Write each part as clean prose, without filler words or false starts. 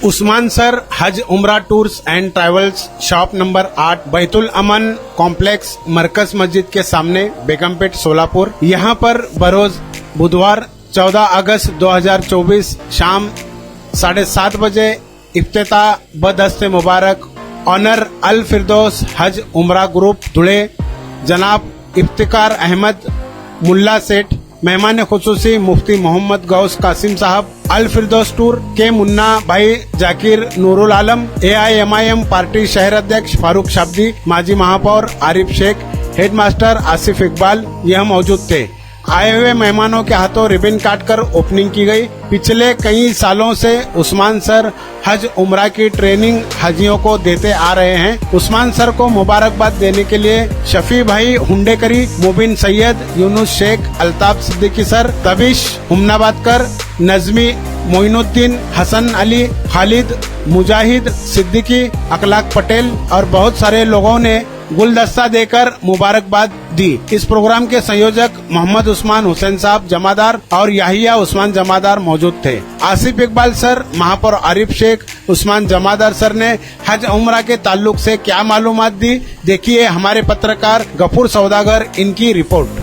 Usman sir हज उम्रा tours and travels, shop number 8, Baitul Aman complex, Markaz Masjid के सामने, बेगमपेट, सोलापुर। यहाँ पर बरोज बुधवार 14 अगस्त 2024 शाम 7:30 बजे इफ्तिताह बदस्ते मुबारक ऑनर अल फिरदौस हज उम्रा ग्रुप धुले जनाब इफ्तिकार अहमद मुल्ला सेठ, मेहमान खुसूसी मुफ्ती मोहम्मद गौस कासिम साहब, अल फिरदौस टूर के मुन्ना भाई जाकिर नूरुल आलम, AIMIM पार्टी शहर अध्यक्ष फारूक शाब्दी, माजी महापौर आरिफ शेख, हेडमास्टर आसिफ इकबाल यह मौजूद थे। आए हुए मेहमानों के हाथों रिबन काटकर ओपनिंग की गई। पिछले कई सालों से उस्मान सर हज उम्रा की ट्रेनिंग हाजियों को देते आ रहे हैं। उस्मान सर को मुबारकबाद देने के लिए शफी भाई हुंडेकरी, मुबिन सैयद, यूनुस शेख, अल्ताफ सिद्दीकी सर, तबिश हुमनाबादकर, नजमी मोइनुद्दीन, हसन अली, खालिद, मुजाहिद सिद्दीकी, अखलाक पटेल और बहुत सारे लोगों ने गुलदस्ता देकर मुबारकबाद दी। इस प्रोग्राम के संयोजक मोहम्मद उस्मान हुसैन साहब जमादार और याहिया उस्मान जमादार मौजूद थे। आसिफ इकबाल सर, महापौर आरिफ शेख, उस्मान जमादार सर ने हज उम्रा के ताल्लुक से क्या मालूमात दी, देखिए हमारे पत्रकार गफूर सौदागर इनकी रिपोर्ट।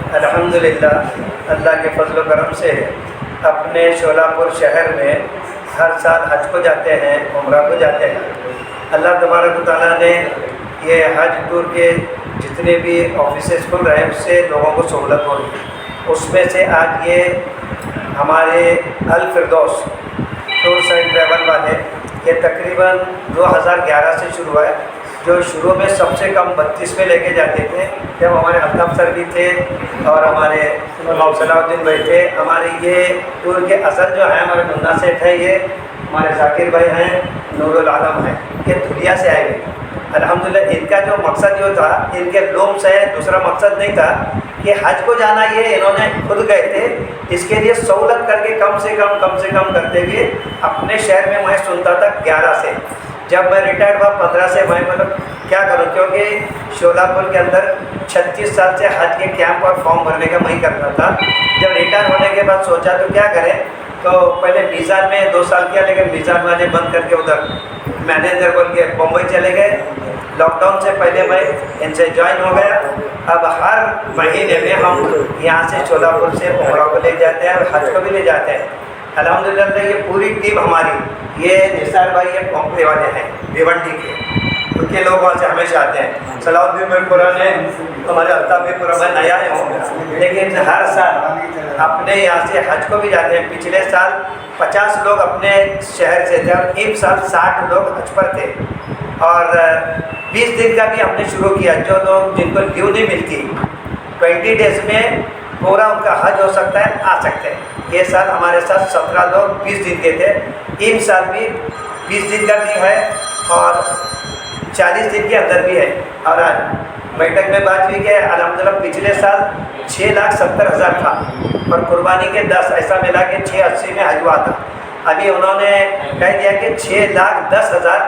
अल्हम्दुलिल्लाह, अल्लाह के फजल करम से अपने शोलापुर शहर में हर साल हज को जाते हैं, उम्रा को जाते हैं। अल्लाह तबारक व तआला ने ये हज टूर के जितने भी ऑफिसेस खुल रहे हैं उससे लोगों को सहूलत हो रही है। उसमें से आज ये हमारे अल फिरदौस टूर्स एंड ट्रैवल वाले ये तकरीबन 2011 से शुरू हुआ है। जो शुरू में सबसे कम 32 पे लेके जाते थे, जब हमारे अल्ताफ सर भी थे और हमारे सलाउद्दीन भाई थे। हमारे ये टूर के असल जो हैं हमारे मुन्ना सेठ है, ये हमारे जाकिर भाई हैं, नूरुल आलम हैं, ये दुनिया से आए हुए। अल्हम्दुलिल्लाह, इनका जो मकसद जो था, इनके लोम से दूसरा मकसद नहीं था कि हज को जाना, ये इन्होंने खुद गए थे। इसके लिए सहूलत करके कम से कम करते हुए अपने शहर में मैं सुनता था 11 से। जब मैं रिटायर्ड हुआ 15 से, मैं मतलब क्या करूं, क्योंकि शोलापुर के अंदर 36 साल से हज के कैंप और फॉर्म भरने का मैं ही करता था। जब रिटायर होने के बाद सोचा तो क्या करें, तो पहले मीज़ान में 2 साल किया, लेकिन मीज़ान वाले बंद करके उधर मैनेजर बोल के बम्बई चले गए। लॉकडाउन से पहले मैं इनसे ज्वाइन हो गया। अब हर महीने में हम यहाँ से शोलापुर से उम्रा को ले जाते हैं और हज को भी ले जाते हैं। अल्हम्दुलिल्लाह, ये पूरी टीम हमारी, ये निसार भाई ये पंपे वाले हैं भिवंडी के, उनके लोग वहाँ से हमेशा आते हैं। सलाउद्दीन में पुराने, हमारे अल्ताफ में पुराने नया हो, लेकिन हर साल अपने यहाँ से हज को भी जाते हैं। पिछले साल 50 लोग अपने शहर से थे और इस साल 60 लोग हज पर थे। और 20 दिन का भी हमने शुरू किया। जो लोग जिनको लीव नहीं मिलती, 20 डेज में पूरा उनका हज हो सकता है, आ सकते हैं। ये साल हमारे साथ 17 लोग 20 दिन के थे। इस साल भी 20 दिन का भी है और 40 दिन के अंदर भी है। और आज बैठक में बात हुई कि अल्हम्दुलिल्लाह पिछले साल 6,70,000 था और कुर्बानी के 10 ऐसा मिला कि 680 में हज हुआ था। अभी उन्होंने कह दिया कि 6,10,000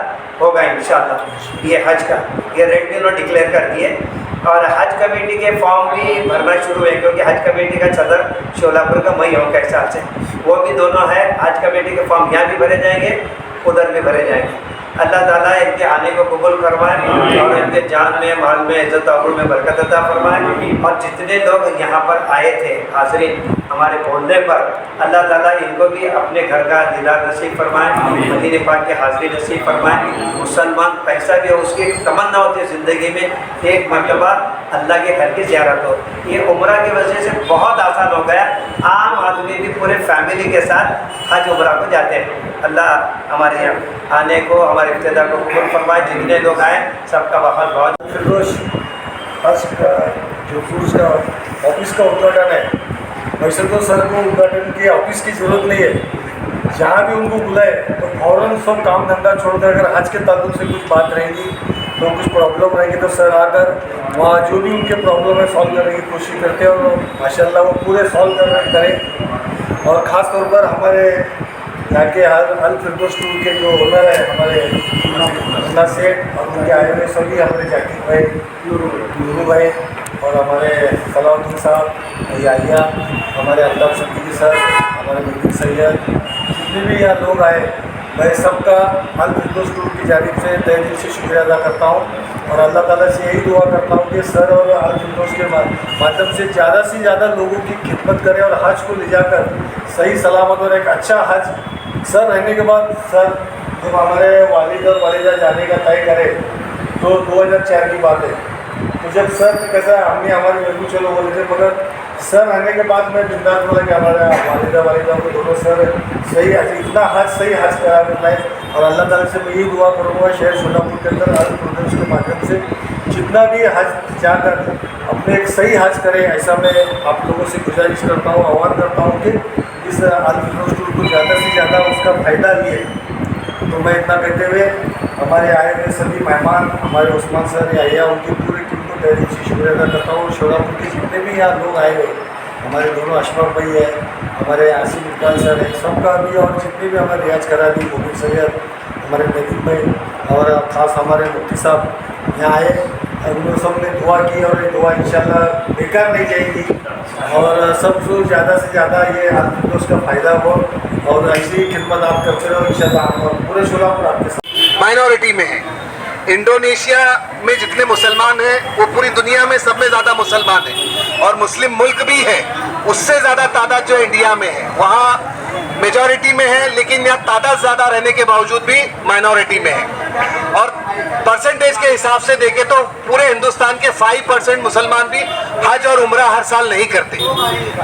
होगा इंशाअल्लाह। ये हज का ये रेट भी उन्होंने डिक्लेयर कर दिए और हज कमेटी के फॉर्म भी भरना शुरू हुए, क्योंकि हज कमेटी का सदर शोलापुर का मई हो के हिसाब से वो भी दोनों है। हज कमेटी के फॉर्म यहाँ भी भरे जाएंगे, उधर भी भरे जाएंगे। अल्लाह ताला इनके आने को कबूल फरमाए और इनके जान में, माल में, इज्जत आबरू में बरकत अता फरमाए। और जितने लोग यहाँ पर आए थे हाज़रीन हमारे बोलने पर, अल्लाह ताला इनको भी अपने घर का दीदार नसीब फरमाए, मदीने पाक की हाज़िरी नसीब फरमाए। मुसलमान पैसा भी उसकी तमन्ना होती है ज़िंदगी में एक मरतबा अल्लाह के घर की ज़ियारत हो। ये उम्रा की वजह से बहुत आसान हो गया, आम आदमी भी पूरे फैमिली के साथ हज उम्रा को जाते हैं। अल्लाह हमारे यहाँ आने को, हमारे इब्तिदा को कबूल फरमाए। जितने लोग आए सबका बहुत बहुत फिरदौस हज का जो क्रूज़ का ऑफिस का उद्घाटन है, वैसे तो सर को उद्घाटन की ऑफिस की ज़रूरत नहीं है। जहाँ भी उनको बुलाए तो फ़ौरन सब काम धंधा छोड़ कर, अगर हज के ताल्लुक से कुछ बात रहेगी तो कुछ प्रॉब्लम रहेगी तो सर आकर वहाँ जो भी उनके प्रॉब्लम है सॉल्व करने की कोशिश करते हैं और माशाल्लाह वो पूरे सॉल्व करें। और ख़ास तौर पर हमारे यहाँ के अल फिरदौस टूर के जो ओनर है हमारे मुन्ना सेठ और उनके आए हुए सभी हमारे जाकिर भाई, नूरू भाई और हमारे सलाउद्दीन साहब, याहिया, हमारे अल्ताफ सिद्दीकी सर, हमारे मुदीर सैयद, जितने भी यहाँ लोग आए मैं सबका अल फिरदौस टूर की जानिब से तहे दिल से शुक्रिया अदा करता हूँ। और अल्लाह ताला से यही दुआ करता हूँ कि सर और अल फिरदौस के माध्यम से ज़्यादा लोगों की खिदमत करें और हज को ले जाकर सही सलामत और एक अच्छा हज। सर रहने के बाद सर जब हमारे वालिद और वालिदा जाने का तय करे तो 2004 की बात है, तो जब सर कैसा हमने हमारे बिल्कुल चलो बोले थे, मगर सर रहने के बाद मैं बिंदास बोला कि हमारे वालिदा को दोनों सर सही इतना हज सही हज करा करना है। और अल्लाह ताला से मैं यही दुआ करूँगा शहर शोलापुर के अंदर अल फिरदौस के माध्यम से जितना भी हज जाकर अपने एक सही हज करें, ऐसा मैं आप लोगों से गुजारिश करता हूँ, आह्वान करता हूँ कि इस अल फिरदौस टूर को ज़्यादा से ज़्यादा उसका फ़ायदा लिए। तो मैं इतना कहते हुए हमारे आए हुए सभी मेहमान, हमारे उस्मान सर, याहिया, उनकी पूरी टीम को तहे दिल से शुक्रिया अदा करता हूँ। शोलापुर के जितने भी यहाँ लोग आए हुए, हमारे दोनों अशरफ भाई है, हमारे आसिफ इकबाल सर है, सबका भी, और जितने भी हमारे रियाज करा दी, मुबीन सैयद, हमारे नदीम भाई और ख़ास हमारे मुफ्ती साहब यहाँ आए, उन लोग सब ने दुआ की और ये दुआ इंशाल्लाह बेकार नहीं जाएगी और सबसे ज़्यादा से ज़्यादा ये अल फिरदौस का फ़ायदा हो और ऐसी खिदमत आप करते रहो इंशाल्लाह। और पूरे शोलापुर आपके साथ माइनॉरिटी में है। इंडोनेशिया में जितने मुसलमान हैं वो पूरी दुनिया में सब में ज़्यादा मुसलमान हैं और मुस्लिम मुल्क भी है, उससे ज़्यादा तादाद जो इंडिया में है, वहाँ मेजॉरिटी में है, लेकिन यहाँ तादाद ज़्यादा रहने के बावजूद भी माइनॉरिटी में है। और परसेंटेज के हिसाब से देखें तो पूरे हिंदुस्तान के 5% मुसलमान भी हज और उम्रा हर साल नहीं करते,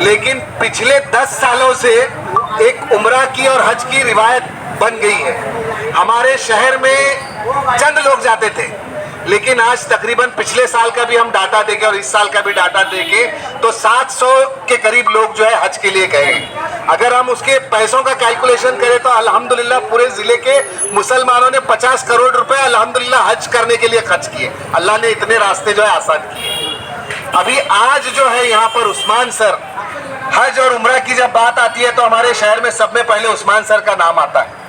लेकिन पिछले 10 सालों से एक उम्रा की और हज की रिवायत बन गई है। हमारे शहर में चंद लोग जाते थे, लेकिन आज तकरीबन पिछले साल का भी हम डाटा देखें और इस साल का भी डाटा देखें तो 700 के करीब लोग जो है हज के लिए गए। अगर हम उसके पैसों का कैलकुलेशन करें तो अल्हम्दुलिल्लाह पूरे ज़िले के मुसलमानों ने 50 करोड़ रुपए अल्हम्दुलिल्लाह हज करने के लिए खर्च किए। अल्लाह ने इतने रास्ते जो है आसान किए। अभी आज जो है यहाँ पर उस्मान सर, हज और उम्रा की जब बात आती है तो हमारे शहर में सब में पहले उस्मान सर का नाम आता है।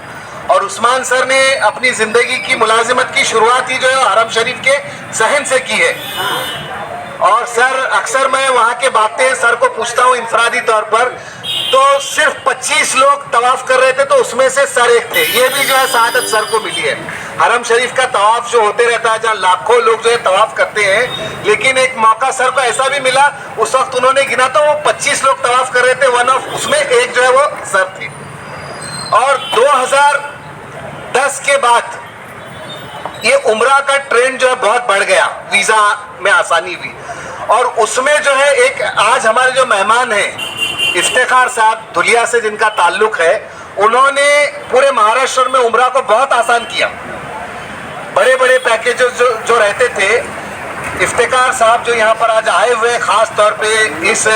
और उस्मान सर ने अपनी ज़िंदगी की मुलाजिमत की शुरुआत ही जो है हरम शरीफ के सहन से की है। और सर अक्सर मैं वहाँ के बातें सर को पूछता हूँ इंफरादी तौर पर, तो सिर्फ 25 लोग तवाफ़ कर रहे थे तो उसमें से सर एक थे। ये भी जो है शहादत सर को मिली है। हरम शरीफ का तवाफ़ जो होते रहता है जहाँ लाखों लोग जो है तवाफ़ करते हैं, लेकिन एक मौका सर को ऐसा भी मिला, उस वक्त उन्होंने गिना तो वो 25 लोग तवाफ़ कर रहे थे, वन ऑफ उसमें एक जो है वो सर थे। और 2010 के बाद ये उम्रा का ट्रेंड जो है बहुत बढ़ गया, वीज़ा में आसानी हुई। और उसमें जो है एक आज हमारे जो मेहमान हैं इफ्तिखार साहब धुलिया से जिनका ताल्लुक है, उन्होंने पूरे महाराष्ट्र में उम्रा को बहुत आसान किया। बड़े बड़े पैकेज जो रहते थे, इफ्तिखार साहब जो यहाँ पर आज आए हुए ख़ास तौर पे इस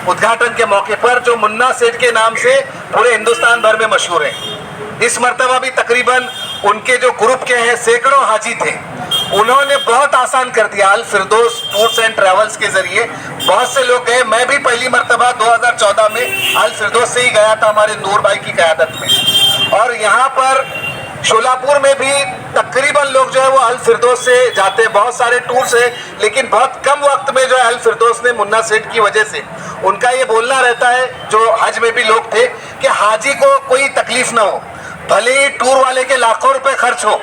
उद्घाटन के मौके पर, जो मुन्ना सेठ के नाम से पूरे हिंदुस्तान भर में मशहूर है। इस मर्तबा भी तकरीबन उनके जो ग्रुप के हैं सैकड़ों हाजी थे, उन्होंने बहुत आसान कर दिया। अल फिरदौस टूर्स एंड ट्रैवल्स के जरिए बहुत से लोग गए। मैं भी पहली मर्तबा 2014 में अल फिरदौस से ही गया था हमारे नूर भाई की क़यादत में। और यहाँ पर शोलापुर में भी तकरीबन लोग जो है वो अल फिरदौस से जाते हैं, बहुत सारे टूर्स है, लेकिन बहुत कम वक्त में जो है अल फिरदौस ने मुन्ना सेठ की वजह से उनका ये बोलना रहता है, जो हज में भी लोग थे, कि हाजी को कोई तकलीफ ना हो, भले ही टूर वाले के लाखों रुपए खर्च हो,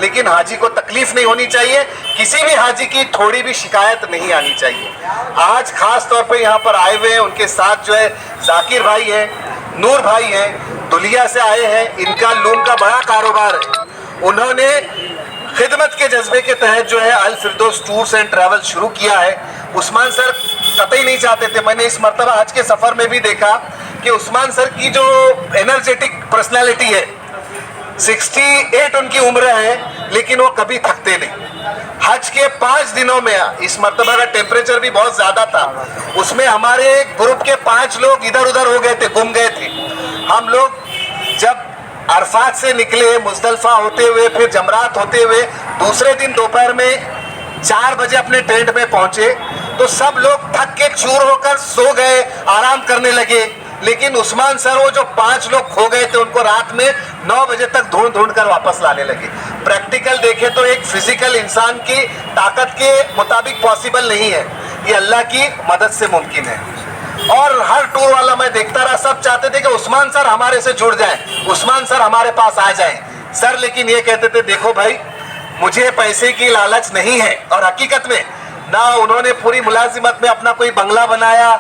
लेकिन हाजी को तकलीफ नहीं होनी चाहिए, किसी भी हाजी की थोड़ी भी शिकायत नहीं आनी चाहिए। आज खास तौर पे यहाँ पर आए हुए हैं, उनके साथ जो है जाकिर भाई हैं, नूर भाई हैं, दुलिया से आए हैं, इनका लूम का बड़ा कारोबार है। उन्होंने खिदमत के जज्बे के तहत जो है अल फिरदौस टूर्स एंड ट्रैवल शुरू किया है। उस्मान सर कतई नहीं चाहते थे, मैंने इस मर्तबा आज के सफ़र में भी देखा कि उस्मान सर की जो एनर्जेटिक पर्सनैलिटी है, 68 उनकी उम्र है, लेकिन वो कभी थकते नहीं। हज के 5 दिनों में इस मर्तबा का टेम्परेचर भी बहुत ज़्यादा था, उसमें हमारे ग्रुप के 5 लोग इधर उधर हो गए थे, गुम गए थे। हम लोग जब अरफात से निकले, मुजदलफा होते हुए, फिर जमरात होते हुए, दूसरे दिन दोपहर में 4 बजे अपने टेंट में पहुंचे, तो सब लोग थक के चूर होकर सो गए, आराम करने लगे। लेकिन उस्मान सर वो जो 5 लोग खो गए थे, उनको रात में 9 बजे तक ढूंढ ढूंढ कर वापस लाने लगे। प्रैक्टिकल देखे तो एक फिजिकल इंसान की ताकत के मुताबिक पॉसिबल नहीं है, ये अल्लाह की मदद से मुमकिन है। और हर टूर वाला मैं देखता रहा, सब चाहते थे कि उस्मान सर हमारे से जुड़ जाएं, उस्मान सर हमारे पास आ जाएं। सर लेकिन ये कहते थे, देखो भाई, मुझे पैसे की लालच नहीं है। और हकीकत में ना उन्होंने पूरी मुलाजिमत में अपना कोई बंगला बनाया,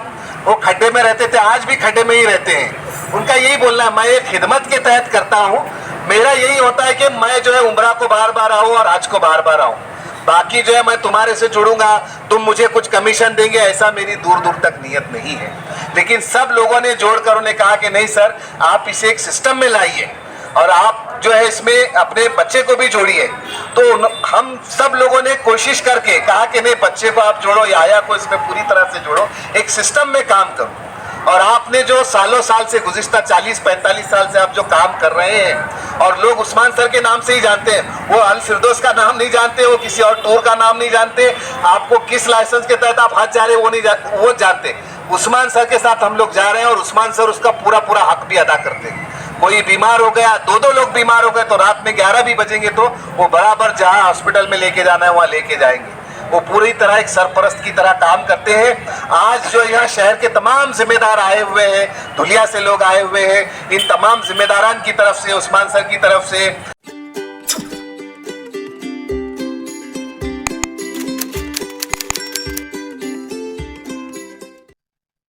वो खड्डे में रहते थे, आज भी खड्डे में ही रहते हैं। उनका यही बोलना है, मैं ये खिदमत के तहत करता हूँ, मेरा यही होता है कि मैं जो है उम्रा को बार बार आऊँ और हज को बार बार आऊँ, बाकी जो है मैं तुम्हारे से जुड़ूंगा, तुम मुझे कुछ कमीशन देंगे, ऐसा मेरी दूर दूर तक नीयत नहीं है। लेकिन सब लोगों ने जोड़कर उन्हें कहा कि नहीं सर, आप इसे एक सिस्टम में लाइए और आप जो है इसमें अपने बच्चे को भी जोड़िए। तो हम सब लोगों ने कोशिश करके कहा कि नहीं, बच्चे को आप जोड़ो, याया को इसमें पूरी तरह से जोड़ो, एक सिस्टम में काम करो। और आपने जो सालों साल से, गुज़िश्ता 40-45 साल से आप जो काम कर रहे हैं, और लोग उस्मान सर के नाम से ही जानते हैं, वो अल फिरदौस का नाम नहीं जानते, वो किसी और टूर का नाम नहीं जानते, आपको किस लाइसेंस के तहत आप हज जा रहे हैं वो जानते। उस्मान सर के साथ हम लोग जा रहे हैं और उस्मान सर उसका पूरा पूरा हक भी अदा करते हैं। कोई बीमार हो गया, 2-2 लोग बीमार हो गए, तो रात में 11 भी बजेंगे तो वो बराबर जहाँ हॉस्पिटल में लेके जाना है वहाँ लेके जाएंगे। वो पूरी तरह एक सरपरस्त की तरह काम करते हैं। आज जो यहाँ शहर के तमाम जिम्मेदार आए हुए हैं, धुलिया से लोग आए हुए हैं, इन तमाम जिम्मेदारान की तरफ से, उस्मान सर की तरफ से